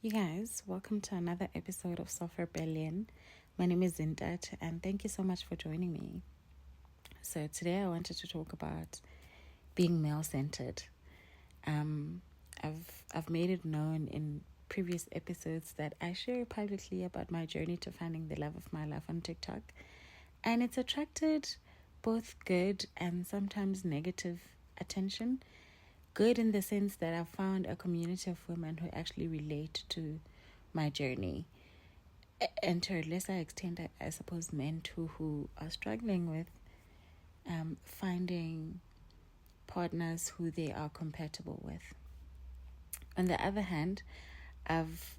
You guys, welcome to another episode of Soft Rebellion. My name is Zindat, and thank you so much for joining me. So today I wanted to talk about being male-centered. Um, I've made it known in previous episodes that I share publicly about my journey to finding the love of my life on TikTok, and it's attracted both good and sometimes negative attention. Good in the sense that I've found a community of women who actually relate to my journey. And to a lesser extent, I suppose men too who are struggling with finding partners who they are compatible with. On the other hand, I've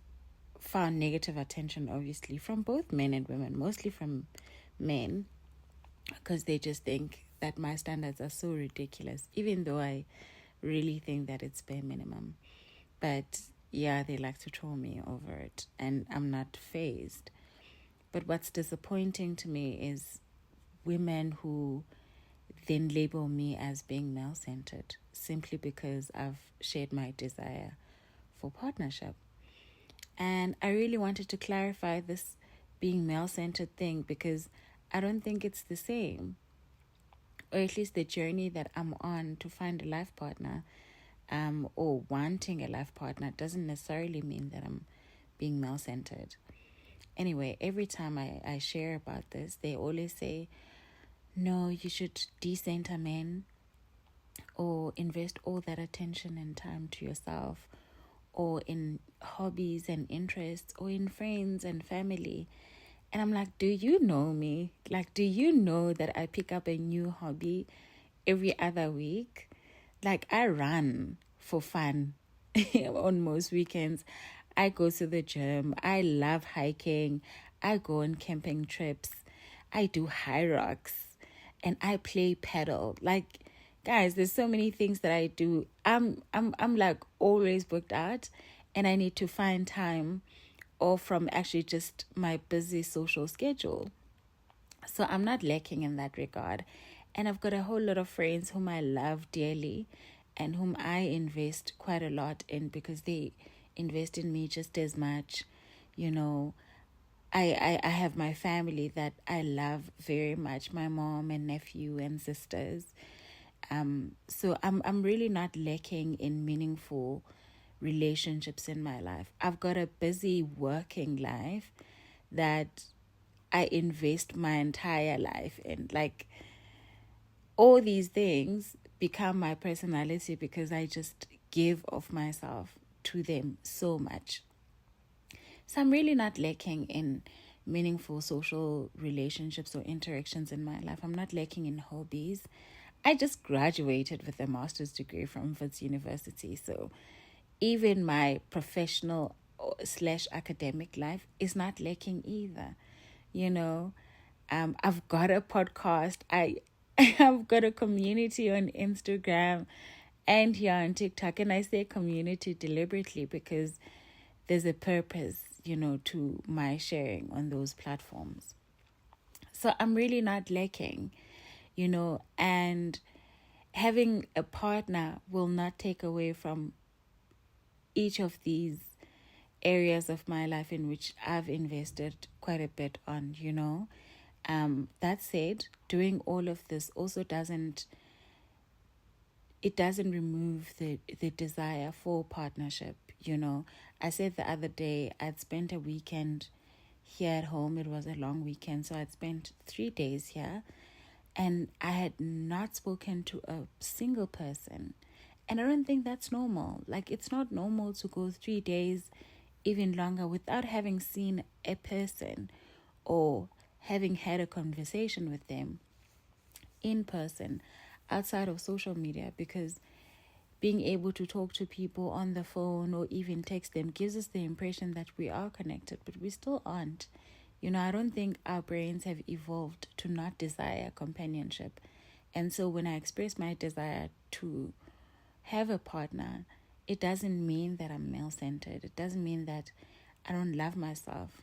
found negative attention, obviously, from both men and women, mostly from men, because they just think that my standards are so ridiculous, even though I really think that it's bare minimum. But yeah, they like to troll me over it, and I'm not fazed. But what's disappointing to me is women who then label me as being male-centered simply because I've shared my desire for partnership. And I really wanted to clarify this being male-centered thing because I don't think it's the same. Or at least the journey that I'm on to find a life partner or wanting a life partner doesn't necessarily mean that I'm being male-centered. Anyway, every time I share about this, they always say, no, you should decenter men or invest all that attention and time to yourself or in hobbies and interests or in friends and family. And I'm like, do you know me? Like, do you know that I pick up a new hobby every other week? Like, I run for fun on most weekends. I go to the gym. I love hiking. I go on camping trips. I do high rocks and I play paddle. Like, guys, there's so many things that I do. I'm like always booked out, and I need to find time off from actually just my busy social schedule. So I'm not lacking in that regard. And I've got a whole lot of friends whom I love dearly and whom I invest quite a lot in because they invest in me just as much. You know, I have my family that I love very much, my mom and nephew and sisters. So I'm really not lacking in meaningful relationships in my life. I've got a busy working life that I invest my entire life in. Like, all these things become my personality because I just give of myself to them so much. So I'm really not lacking in meaningful social relationships or interactions in my life. I'm not lacking in hobbies. I just graduated with a master's degree from Wits University. So even my professional slash academic life is not lacking either. You know, I've got a podcast. I've got a community on Instagram and here on TikTok. And I say community deliberately because there's a purpose, to my sharing on those platforms. So I'm really not lacking, and having a partner will not take away from each of these areas of my life in which I've invested quite a bit on. That said, doing all of this also doesn't remove the desire for partnership. I said the other day I'd spent a weekend here at home. It was a long weekend, so I'd spent 3 days here, and I had not spoken to a single person. And I don't think that's normal. Like, it's not normal to go 3 days, even longer, without having seen a person or having had a conversation with them in person outside of social media, because being able to talk to people on the phone or even text them gives us the impression that we are connected, but we still aren't. I don't think our brains have evolved to not desire companionship. And so when I express my desire to have a partner, it doesn't mean that I'm male-centered. It doesn't mean that I don't love myself.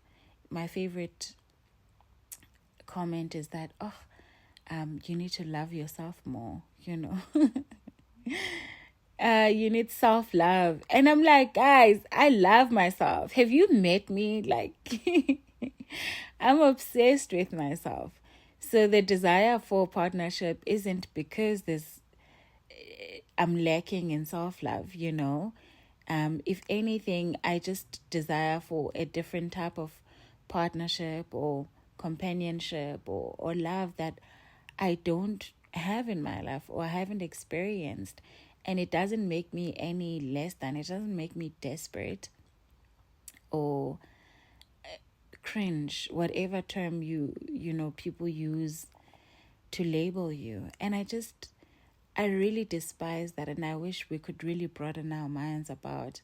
My favorite comment is that, you need to love yourself more, you need self-love. And I'm like, guys, I love myself. Have you met me? Like, I'm obsessed with myself. So the desire for partnership isn't because I'm lacking in self-love, you know. If anything, I just desire for a different type of partnership or companionship or love that I don't have in my life or haven't experienced. And it doesn't make me any less than, it doesn't make me desperate or cringe, whatever term you know people use to label you. And I really despise that, and I wish we could really broaden our minds about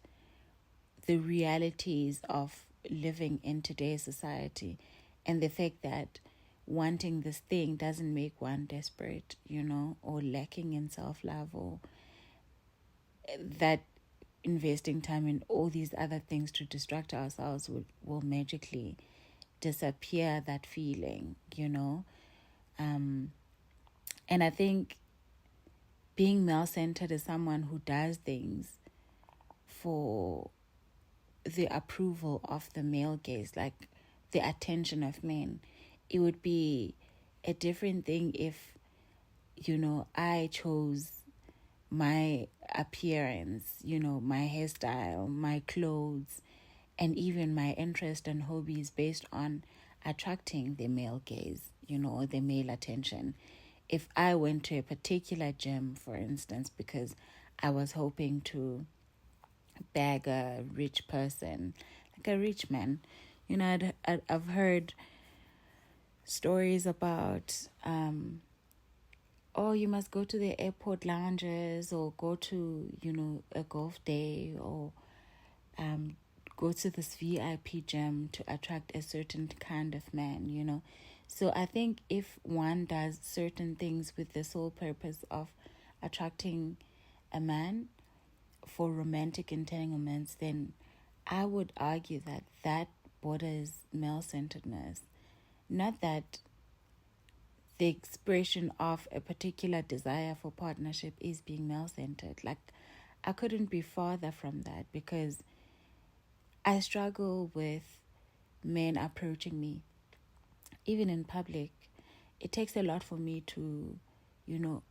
the realities of living in today's society and the fact that wanting this thing doesn't make one desperate, you know, or lacking in self-love, or that investing time in all these other things to distract ourselves will magically disappear that feeling, you know. And I think being male-centered is someone who does things for the approval of the male gaze, like the attention of men. It would be a different thing if, you know, I chose my appearance, you know, my hairstyle, my clothes, and even my interest and hobbies based on attracting the male gaze, you know, or the male attention. If I went to a particular gym, for instance, because I was hoping to bag a rich person, like a rich man, you know, I've heard stories about, oh, you must go to the airport lounges or go to, you know, a golf day, or go to this VIP gym to attract a certain kind of man, you know. So I think if one does certain things with the sole purpose of attracting a man for romantic entanglements, then I would argue that that borders male-centeredness. Not that the expression of a particular desire for partnership is being male-centered. Like, I couldn't be farther from that, because I struggle with men approaching me, even in public. It takes a lot for me to, you know,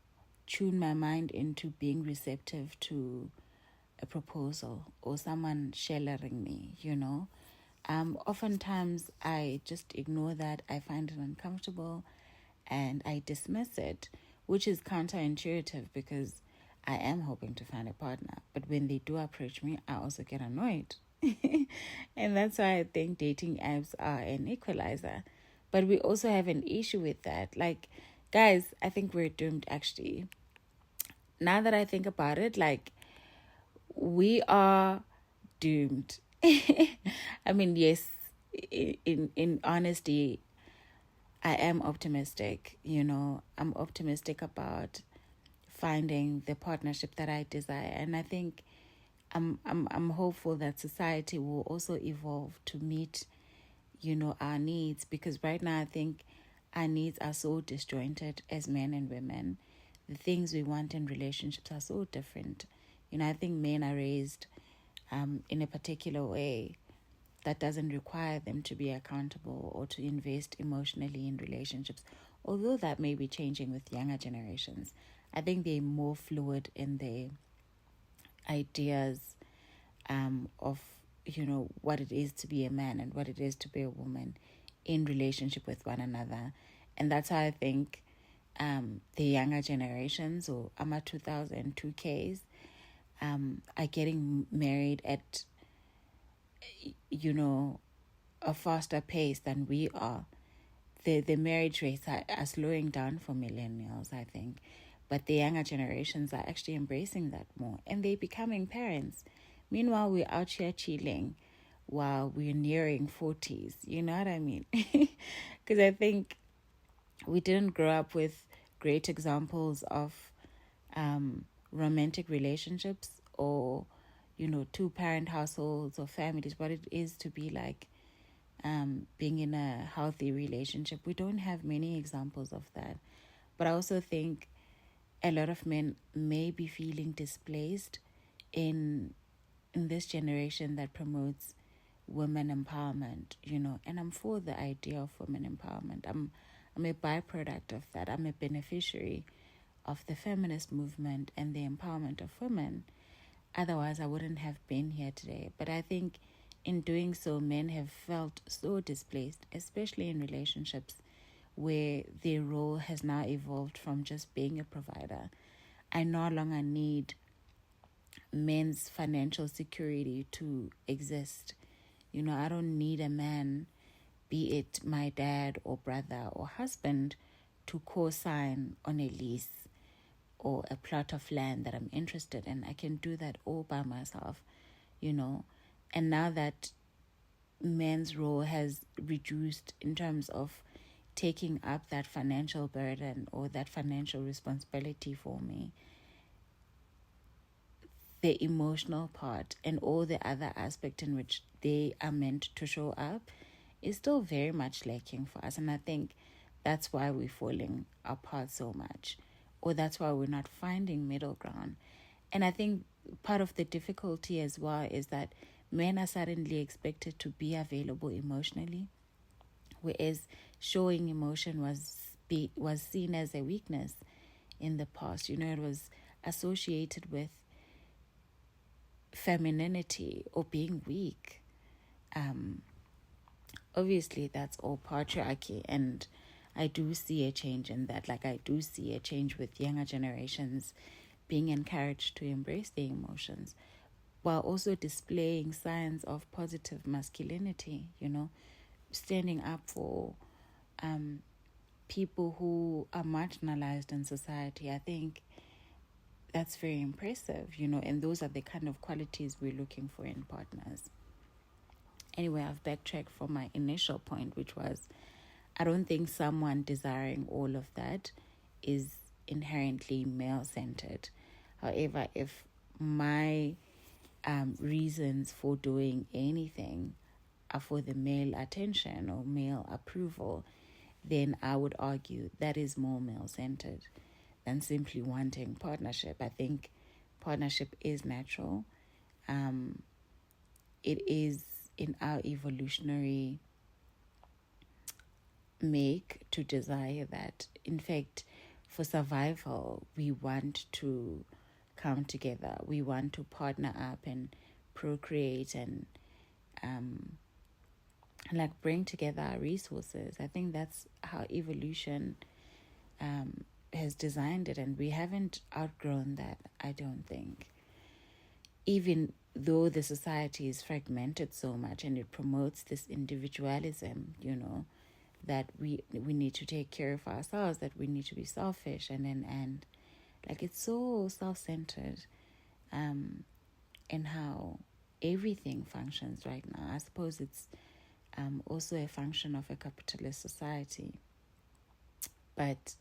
tune my mind into being receptive to a proposal or someone shellering me, you know. Oftentimes I just ignore that. I find it uncomfortable and I dismiss it, which is counterintuitive because I am hoping to find a partner. But when they do approach me, I also get annoyed. And that's why I think dating apps are an equalizer. But we also have an issue with that. Like, guys, I think we're doomed actually. Now that I think about it, like, we are doomed. I mean, yes, in honesty, I am optimistic, you know. I'm optimistic about finding the partnership that I desire. And I think I'm hopeful that society will also evolve to meet, you know, our needs, because right now I think our needs are so disjointed as men and women. The things we want in relationships are so different. You know, I think men are raised in a particular way that doesn't require them to be accountable or to invest emotionally in relationships, although that may be changing with younger generations. I think they're more fluid in their ideas of, you know, what it is to be a man and what it is to be a woman in relationship with one another. And that's how I think the younger generations, or AMA 2002Ks, are getting married at, you know, a faster pace than we are. The marriage rates are slowing down for millennials, I think. But the younger generations are actually embracing that more, and they're becoming parents. Meanwhile, we're out here chilling while we're nearing 40s. You know what I mean? Because I think we didn't grow up with great examples of romantic relationships, or, you know, two-parent households or families, what it is to be like being in a healthy relationship. We don't have many examples of that. But I also think a lot of men may be feeling displaced in this generation that promotes women empowerment, and I'm for the idea of women empowerment. I'm a byproduct of that. I'm a beneficiary of the feminist movement and the empowerment of women. Otherwise, I wouldn't have been here today. But I think in doing so, men have felt so displaced, especially in relationships where their role has now evolved from just being a provider. I no longer need men's financial security to exist. I don't need a man, be it my dad or brother or husband, to co-sign on a lease or a plot of land that I'm interested in. I can do that all by myself, And now that men's role has reduced in terms of taking up that financial burden or that financial responsibility for me, the emotional part and all the other aspect in which they are meant to show up is still very much lacking for us. And I think that's why we're falling apart so much, or that's why we're not finding middle ground. And I think part of the difficulty as well is that men are suddenly expected to be available emotionally, whereas showing emotion was seen as a weakness in the past. It was associated with femininity or being weak. Obviously that's all patriarchy, and I do see a change in that. Like, I do see a change with younger generations being encouraged to embrace their emotions while also displaying signs of positive masculinity, standing up for people who are marginalized in society. I think that's very impressive, and those are the kind of qualities we're looking for in partners. Anyway, I've backtracked from my initial point, which was I don't think someone desiring all of that is inherently male-centered. However, if my reasons for doing anything are for the male attention or male approval, then I would argue that is more male-centered than simply wanting partnership. I think partnership is natural. It is in our evolutionary make to desire that. In fact, for survival, we want to come together. We want to partner up and procreate and bring together our resources. I think that's how evolution has designed it, and we haven't outgrown that, I don't think. Even though the society is fragmented so much and it promotes this individualism, that we need to take care of ourselves, that we need to be selfish, and it's so self-centered in how everything functions right now. I suppose it's also a function of a capitalist society. But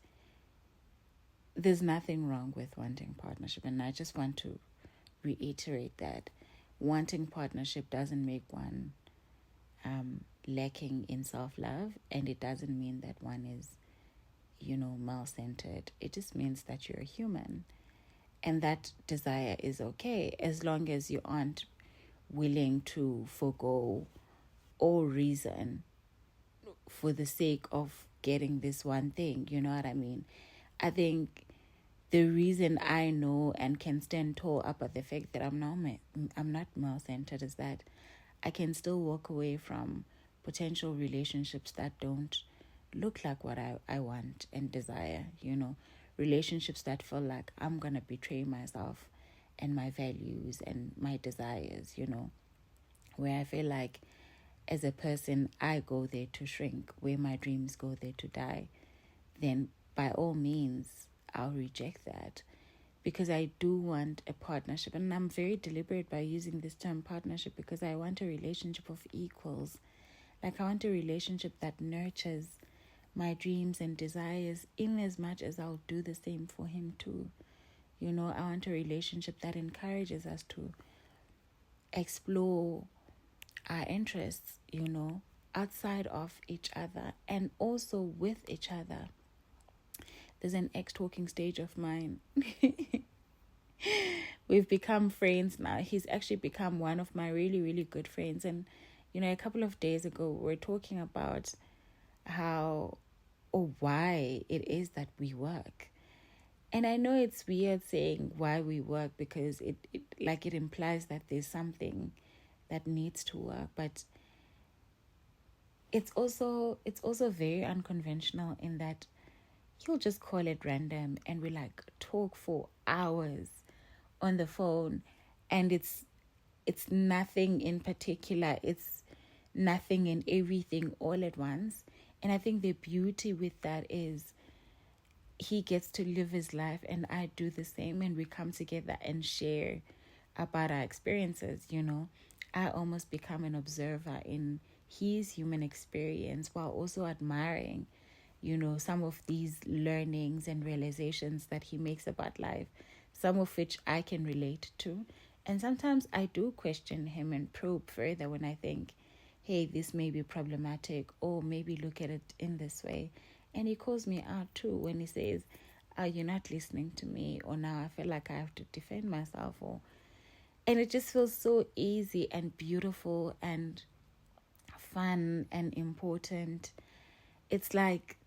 there's nothing wrong with wanting partnership, and I just want to reiterate that wanting partnership doesn't make one lacking in self-love, and it doesn't mean that one is male-centered. It just means that you're a human, and that desire is okay as long as you aren't willing to forgo all reason for the sake of getting this one thing. You know what I mean? I think the reason I know and can stand tall up at the fact that I'm not male-centered is that I can still walk away from potential relationships that don't look like what I want and desire, relationships that feel like I'm going to betray myself and my values and my desires, where I feel like as a person, I go there to shrink, where my dreams go there to die, then by all means, I'll reject that, because I do want a partnership. And I'm very deliberate by using this term partnership, because I want a relationship of equals. I want a relationship that nurtures my dreams and desires in as much as I'll do the same for him too. I want a relationship that encourages us to explore our interests, outside of each other and also with each other. There's an ex-talking stage of mine we've become friends now. He's actually become one of my really, really good friends. And, a couple of days ago, we were talking about how or why it is that we work. And I know it's weird saying why we work, because it implies that there's something that needs to work, but it's also very unconventional in that you'll just call it random and we talk for hours on the phone, and it's nothing in particular, it's nothing and everything all at once. And I think the beauty with that is he gets to live his life and I do the same, and we come together and share about our experiences. I almost become an observer in his human experience while also admiring some of these learnings and realizations that he makes about life, some of which I can relate to. And sometimes I do question him and probe further when I think, hey, this may be problematic, or maybe look at it in this way. And he calls me out too when he says, you're not listening to me, or now I feel like I have to defend myself, and it just feels so easy and beautiful and fun and important. It's like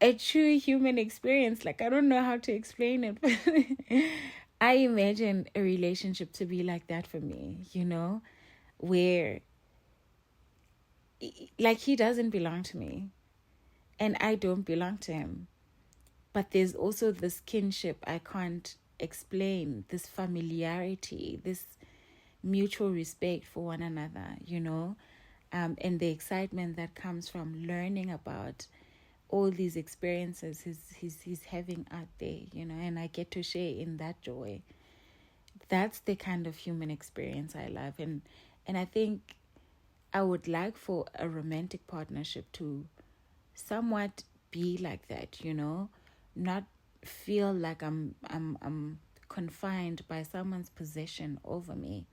a true human experience. I don't know how to explain it, but I imagine a relationship to be like that for me, where he doesn't belong to me and I don't belong to him. But there's also this kinship I can't explain, this familiarity, this mutual respect for one another, and the excitement that comes from learning about all these experiences he's having out there, and I get to share in that joy. That's the kind of human experience I love. And I think I would like for a romantic partnership to somewhat be like that, not feel like I'm confined by someone's possession over me,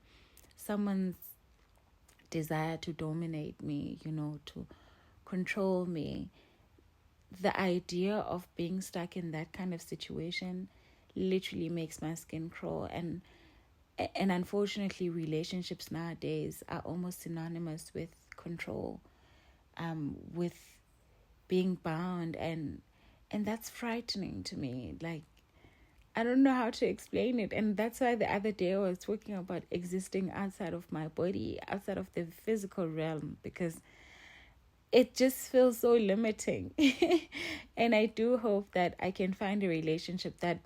someone's desire to dominate me, to control me. The idea of being stuck in that kind of situation literally makes my skin crawl. And unfortunately, relationships nowadays are almost synonymous with control, with being bound, and that's frightening to me. I don't know how to explain it. And that's why the other day I was talking about existing outside of my body, outside of the physical realm, because it just feels so limiting. And I do hope that I can find a relationship that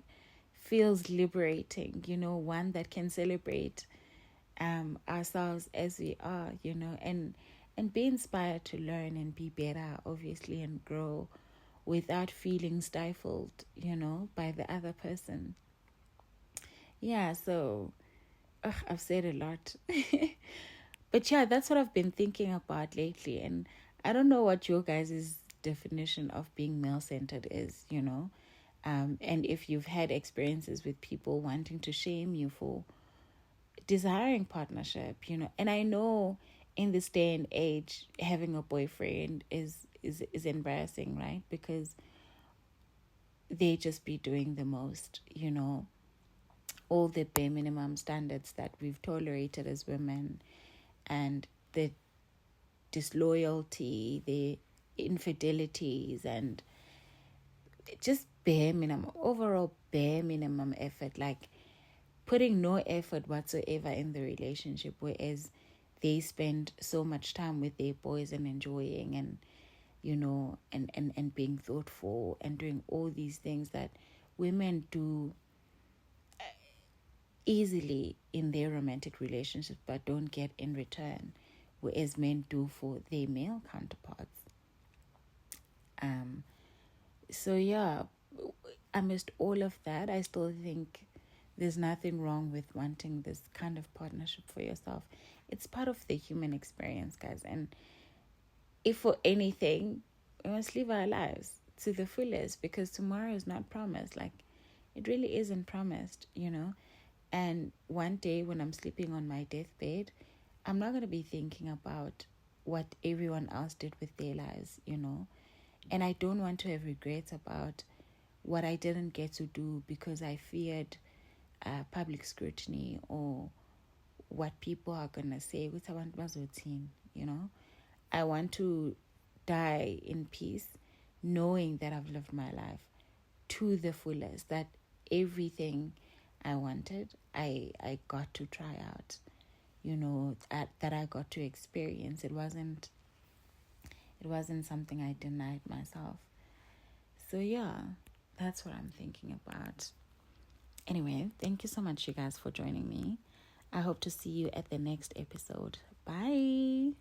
feels liberating, one that can celebrate ourselves as we are, and be inspired to learn and be better, obviously, and grow without feeling stifled, by the other person. Yeah, so I've said a lot. But yeah, that's what I've been thinking about lately. And I don't know what your guys' definition of being male-centered is, and if you've had experiences with people wanting to shame you for desiring partnership, and I know in this day and age having a boyfriend is embarrassing, right? Because they just be doing the most, all the bare minimum standards that we've tolerated as women, and the disloyalty, the infidelities, and just overall bare minimum effort, putting no effort whatsoever in the relationship, whereas they spend so much time with their boys and enjoying and and being thoughtful and doing all these things that women do easily in their romantic relationships but don't get in return, whereas men do for their male counterparts. So yeah, amidst all of that, I still think there's nothing wrong with wanting this kind of partnership for yourself. It's part of the human experience, guys. And if for anything, we must live our lives to the fullest, because tomorrow is not promised. It really isn't promised, And one day when I'm sleeping on my deathbed, I'm not going to be thinking about what everyone else did with their lives, And I don't want to have regrets about what I didn't get to do because I feared public scrutiny or what people are gonna say. You know, I want to die in peace, knowing that I've lived my life to the fullest, that everything I wanted, I got to try out, you know, that I got to experience. It wasn't something I denied myself. So yeah, that's what I'm thinking about. Anyway, thank you so much, you guys, for joining me. I hope to see you at the next episode. Bye.